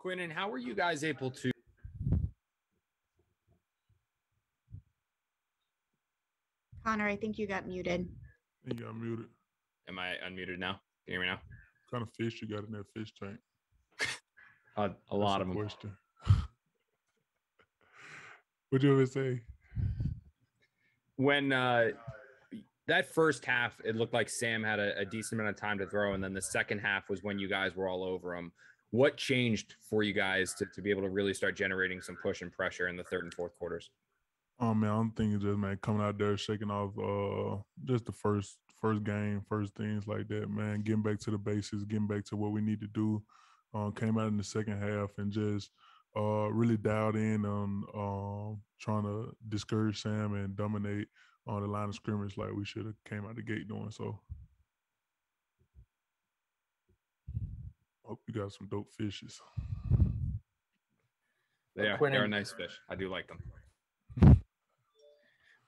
Quinnen, how were you guys able to? Connor, I think you got muted. You got muted. Am I unmuted now? Can you hear me now? What kind of fish you got in that fish tank? A lot of them. Question. What'd you ever say? When that first half, it looked like Sam had a decent amount of time to throw, and then the second half was when you guys were all over him. What changed for you guys to be able to really start generating some push and pressure in the third and fourth quarters? Oh man, I'm thinking just coming out there shaking off just the first game, first things like that, man. Getting back to the basics, getting back to what we need to do. Came out in the second half and just really dialed in on trying to discourage Sam and dominate on the line of scrimmage like we should have came out the gate doing so. Hope you got some dope fishes. They're nice fish. I do like them.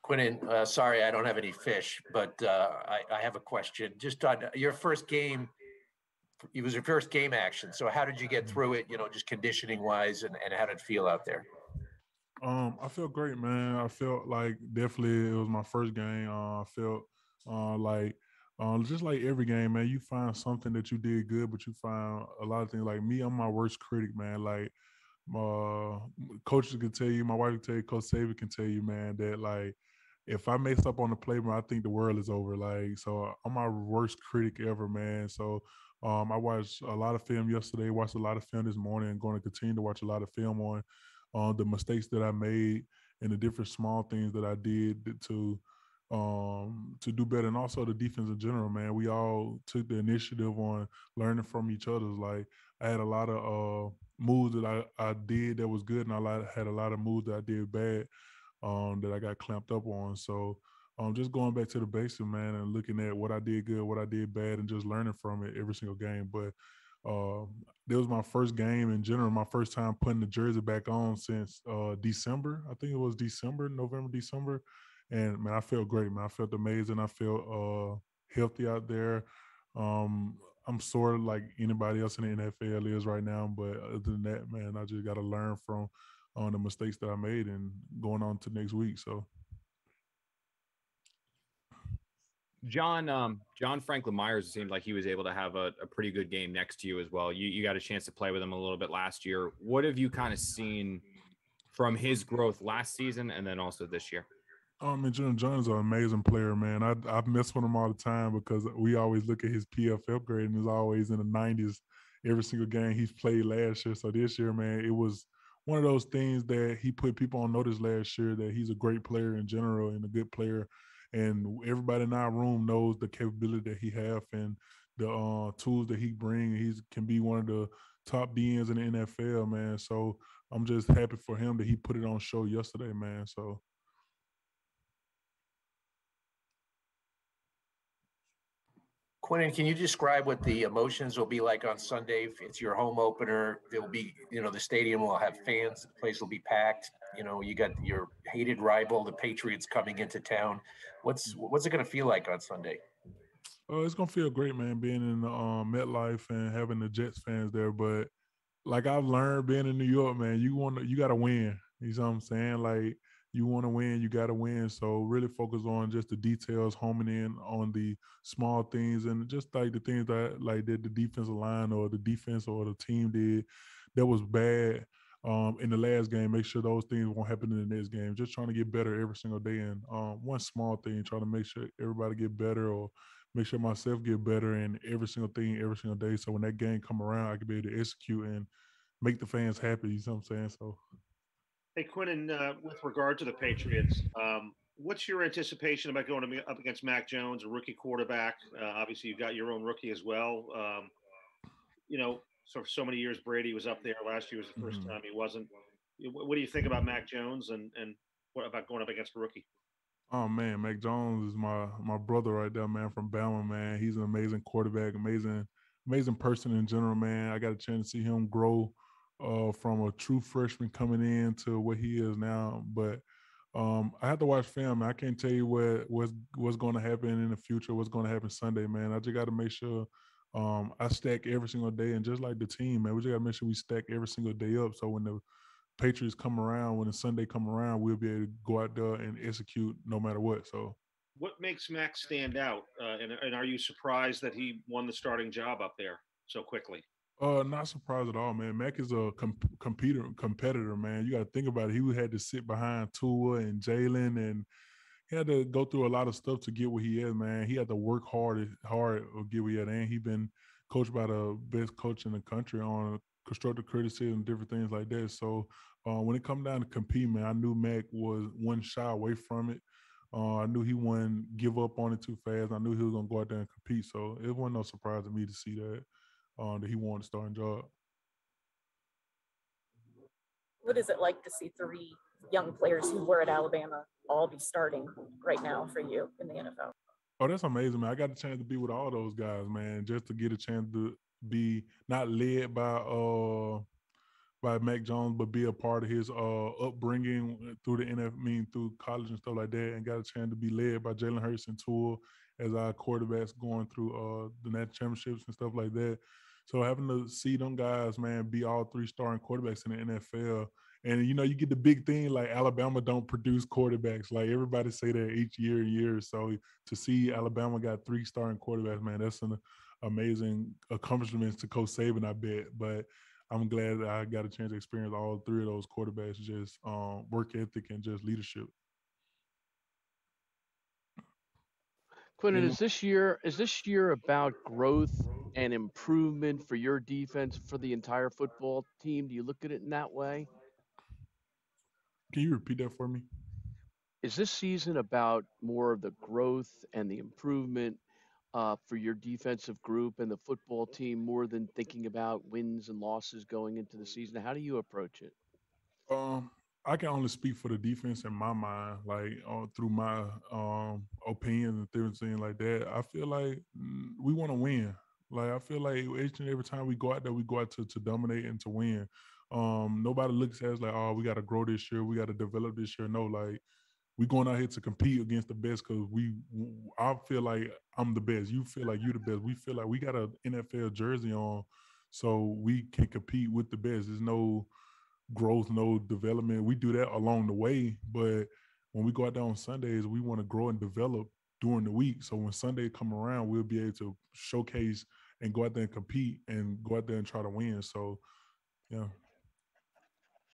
Quinnen, sorry, I don't have any fish, but I have a question. Just on your first game, it was your first game action. So how did you get through it, just conditioning wise, and how did it feel out there? I felt great, man. I felt like definitely it was my first game. I felt like just like every game, man, you find something that you did good, but you find a lot of things. Like me, I'm my worst critic, man. Like coaches can tell you, my wife can tell you, Coach Saban can tell you, man, that like if I mess up on the play, man, I think the world is over. Like, so I'm my worst critic ever, man. So I watched a lot of film yesterday, watched a lot of film this morning, and going to continue to watch a lot of film on the mistakes that I made and the different small things that I did to do better, and also the defense in general, man. We all took the initiative on learning from each other. Like I had a lot of moves that I did that was good, and I had a lot of moves that I did bad that I got clamped up on. So just going back to the basics, man, and looking at what I did good, what I did bad, and just learning from it every single game. But this was my first game in general, my first time putting the jersey back on since December. I think it was November, December. And, man, I felt great, man. I felt amazing. I felt healthy out there. I'm sort of like anybody else in the NFL is right now. But other than that, man, I just got to learn from the mistakes that I made and going on to next week. So. John Franklin Myers seemed like he was able to have a pretty good game next to you as well. You got a chance to play with him a little bit last year. What have you kind of seen from his growth last season and then also this year? John is an amazing player, man. I mess with him all the time because we always look at his PFF grade and it's always in the 90s every single game he's played last year. So this year, man, it was one of those things that he put people on notice last year that he's a great player in general and a good player. And everybody in our room knows the capability that he have and the tools that he brings. He can be one of the top DNs in the NFL, man. So I'm just happy for him that he put it on show yesterday, man. So. Quinnen, can you describe what the emotions will be like on Sunday? If it's your home opener, there will be, the stadium will have fans, the place will be packed. You got your hated rival, the Patriots, coming into town. What's it going to feel like on Sunday? It's gonna feel great, man, being in MetLife and having the Jets fans there. But like I've learned being in New York, man, you gotta win. You know what I'm saying? Like you want to win, you gotta win. So really focus on just the details, homing in on the small things, and just like the things that like did the defensive line or the defense or the team did that was bad in the last game. Make sure those things won't happen in the next game. Just trying to get better every single day, and one small thing, trying to make sure everybody get better or make sure myself get better in every single thing, every single day. So when that game come around, I can be able to execute and make the fans happy. You know what I'm saying? So. Hey, Quinnen, with regard to the Patriots, what's your anticipation about going up against Mac Jones, a rookie quarterback? Obviously, you've got your own rookie as well. So for so many years, Brady was up there. Last year was the first time he wasn't. What do you think about Mac Jones and what about going up against a rookie? Oh man, Mac Jones is my brother right there, man, from Bama, man. He's an amazing quarterback, amazing person in general, man. I got a chance to see him grow from a true freshman coming in to what he is now. But I have to watch film. I can't tell you what's going to happen in the future, what's going to happen Sunday, man. I just got to make sure I stack every single day, and just like the team, man, we just gotta make sure we stack every single day up. So when the Patriots come around, when the Sunday come around, we'll be able to go out there and execute no matter what. So What makes Max stand out? And are you surprised that he won the starting job up there so quickly? Not surprised at all, man. Mac is a competitor, man. You got to think about it. He had to sit behind Tua and Jalen, and he had to go through a lot of stuff to get where he is, man. He had to work hard to get where he is, and he been coached by the best coach in the country on constructive criticism and different things like that. So when it come down to compete, man, I knew Mac was one shot away from it. I knew he wouldn't give up on it too fast. I knew he was gonna go out there and compete. So it wasn't no surprise to me to see that he wanted to start a job. What is it like to see three young players who were at Alabama all be starting right now for you in the NFL? Oh, that's amazing, man. I got a chance to be with all those guys, man, just to get a chance to be not led by Mac Jones, but be a part of his upbringing through the through college and stuff like that, and got a chance to be led by Jalen Hurts and Tua as our quarterbacks going through the national championships and stuff like that. So having to see them guys, man, be all three starting quarterbacks in the NFL. And, you know, you get the big thing like Alabama don't produce quarterbacks. Like everybody say that each year. So to see Alabama got three starting quarterbacks, man, that's an amazing accomplishment to Coach Saban, I bet. But I'm glad that I got a chance to experience all three of those quarterbacks, just work ethic and just leadership. Quinnen, is this year about growth and improvement for your defense for the entire football team? Do you look at it in that way? Can you repeat that for me? Is this season about more of the growth and the improvement for your defensive group and the football team more than thinking about wins and losses going into the season? How do you approach it? I can only speak for the defense in my mind, like through my opinion and things like that. I feel like we want to win. Like I feel like each and every time we go out there, we go out to dominate and to win. Nobody looks at us like, oh, we got to grow this year, we got to develop this year. No, like we going out here to compete against the best because I feel like I'm the best. You feel like you the best. We feel like we got an NFL jersey on, so we can compete with the best. There's no growth, no development. We do that along the way, but when we go out there on Sundays, we want to grow and develop during the week. So when Sunday come around, we'll be able to showcase and go out there and compete and go out there and try to win. So, yeah.